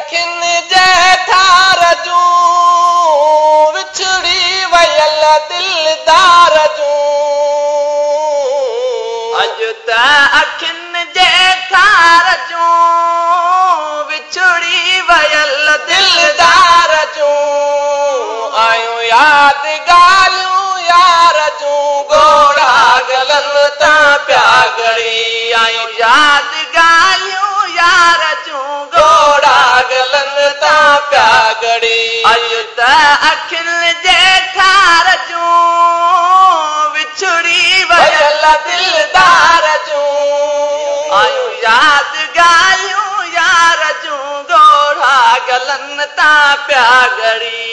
अखिन जे ठार जूं विछड़ी वयल दिलदार जूं अॼु त अखिन जे ठार जूं विछड़ी वयल दिलदार जूं आयूं यादि ॻाल्हियूं यार जूं घोड़ा गलनि तां पिया घड़ी आयूं यादि ॻाल्हियूं यार जूं घोड़ा गलनि तां पिया घड़ी अॼु त अखिन जे ठार जूं विछड़ी वयल दिलदार जूं आयूं यादि ॻाल्हियूं यार जूं घोड़ा गलनि तां पिया घड़ी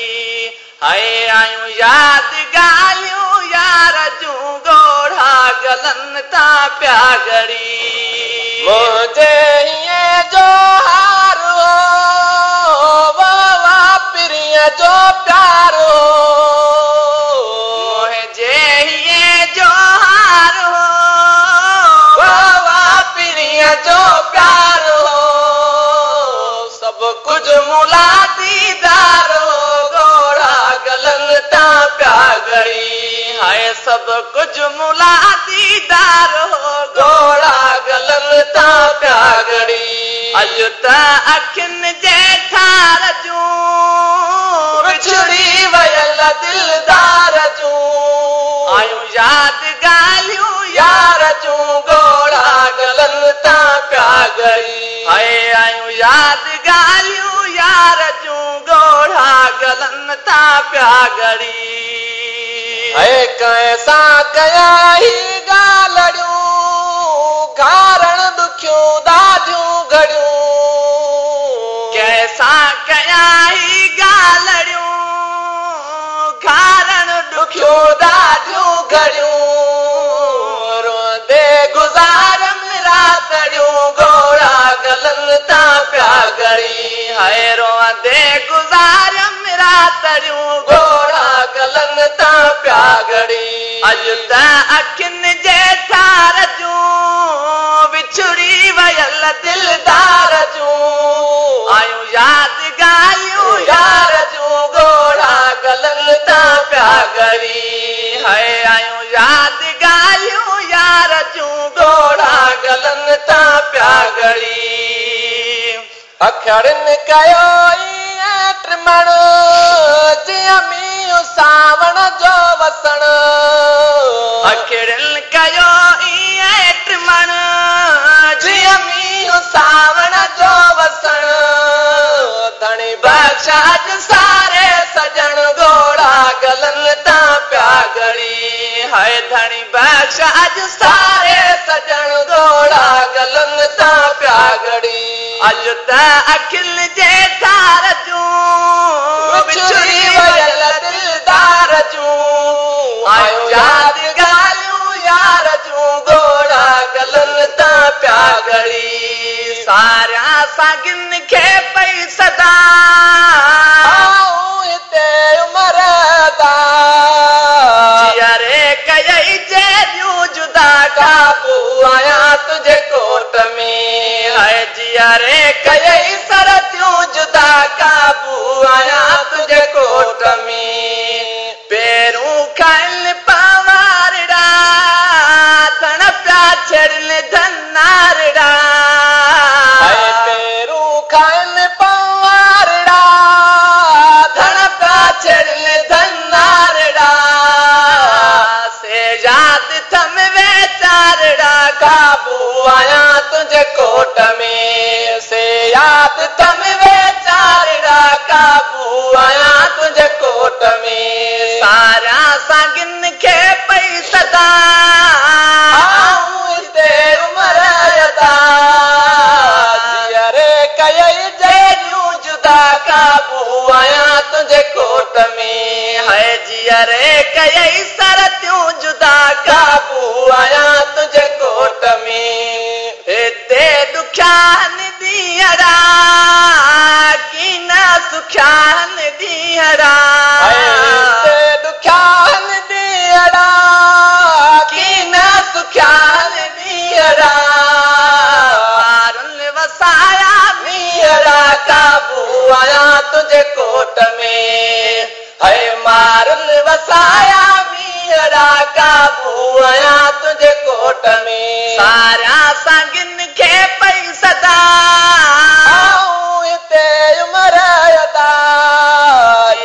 हाय आयूं यादि ॻाल्हियूं यार जूं घोड़ा गलनि तां पिया घड़ी मुंहिंजे हीअं जो हार हो वाह पिरीअ जो प्यार हो मुंहिंजे हीअं जो हार हो वाह पिरीअ जो प्यार हो सभु कुझु मुला दीदार हो घोड़ा गलनि तां पिया घड़ी हाय सभु कुझु मुला दीदार हो घोड़ा गलनि तां पिया घड़ी अॼु त अखिन जे ठार जूं विछड़ी वयल दिलदार जूं आयूं यादि ॻाल्हियूं यार जूं घोड़ा गलनि तां पिया घड़ी हाय आयूं यादि ॻाल्हियूं यार जूं घोड़ा गलनि तां पिया घड़ी ऐं कंहिंसां कयां ई ॻाल्हियूं घारण ॾुखियूं ॾाढियूं घड़ियूं कंहिंसां कयां ई ॻाल्हियूं घारण ॾुखियूं ॾाढियूं घड़ियूं रोंदे गुज़ारम रातड़ियूं घोड़ा गलनि तां पिया घड़ी हाय रोंदे गुज़ारम रातड़ियूं घोड़ा गलनि तां पिया घड़ी अॼु त अखिन जे ठार जूं विछड़ी वयल दिलदार जूं आयूं यादि ॻाल्हियूं यार जूं घोड़ा गलनि तां पिया घड़ी हाय आयूं यादि ॻाल्हियूं यार जूं घोड़ा गलनि तां पिया घड़ी अखरनि कयो ईअं ट्रिमण जीअं मींहुं सावण जो वसण अखिड़नि कयो ईअं ट्रिमण जीअं मींहुं सावण जो वसण धणी बख्शा अॼु सारे सजण घोड़ा गलनि तां पिया घड़ी हाय धणी बख्शा अॼु सारे सजण घोड़ा गलनि तां पिया घड़ी अॼु त अखिल जे ठार जूं विछड़ी वयल दिलदार जूं आयूं यादि ॻाल्हियूं यार जूं घोड़ा गलनि तां पिया घड़ी सारियां सागिन खे पई सदा आऊं हिते उमर दा जीअरे कयई जहिड़ियूं जुदा काबू आहियां तुंहिंजे कोट में हाय जीअरे कयई सरतियूं जुदा काबू आहियां तुंहिंजे कोट में पेरूं खाइल पवारड़ा धन पिया छड़िल धनारड़ा पेरूं खाइल पवारड़ा धन पिया छड़िल धनारड़ा से यादि थम वेचारड़ा काबू आहियां तुंहिंजे कोट में से यादि थम वेचारड़ा काबू आहियां तुंहिंजे कोट में सारियां सागिन खे पई सदा आऊं हिते उमर अदा जीअरे कयई जहिड़ियूं जुदा काबू आहियां तुंहिंजे कोट में हाय जीअरे कयई सरतियूं जुदा काबू आहियां तुंहिंजे कोट में हिते ॾुखियान ॾींहरा की न सुखियान ॾींहरा हिते ॾुखियान ॾींहरा की न सुखियान ॾींहरा वसाया ॾींहरा काबू साया मीहड़ा काबू आया तुझे कोट में सारा सांगिन खे पई सदा आऊं हिते उमरयता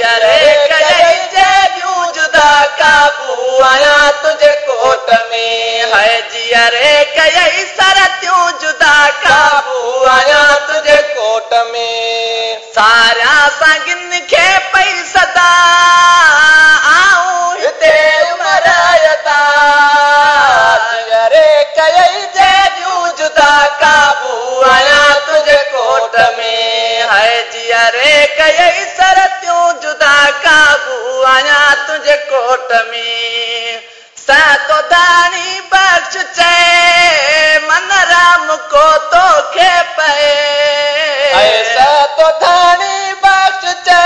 यारे कई जे ॿियूं जुदा काबू आया तुझे कोट में है जियरे कई सरतियूं जुदा काबू आया तुझे कोट में सारा सांगिन खे पई सदा आऊं हिते उमरयता जियरे कई जे ॿियूं जुदा काबू आया तुझे कोट में है जियरे कई सरतियूं जुदा काबू आया तुझे कोट में सातो दानी बख्श चे मन राम को तोखे पए ऐसा तो धानी बख्श चे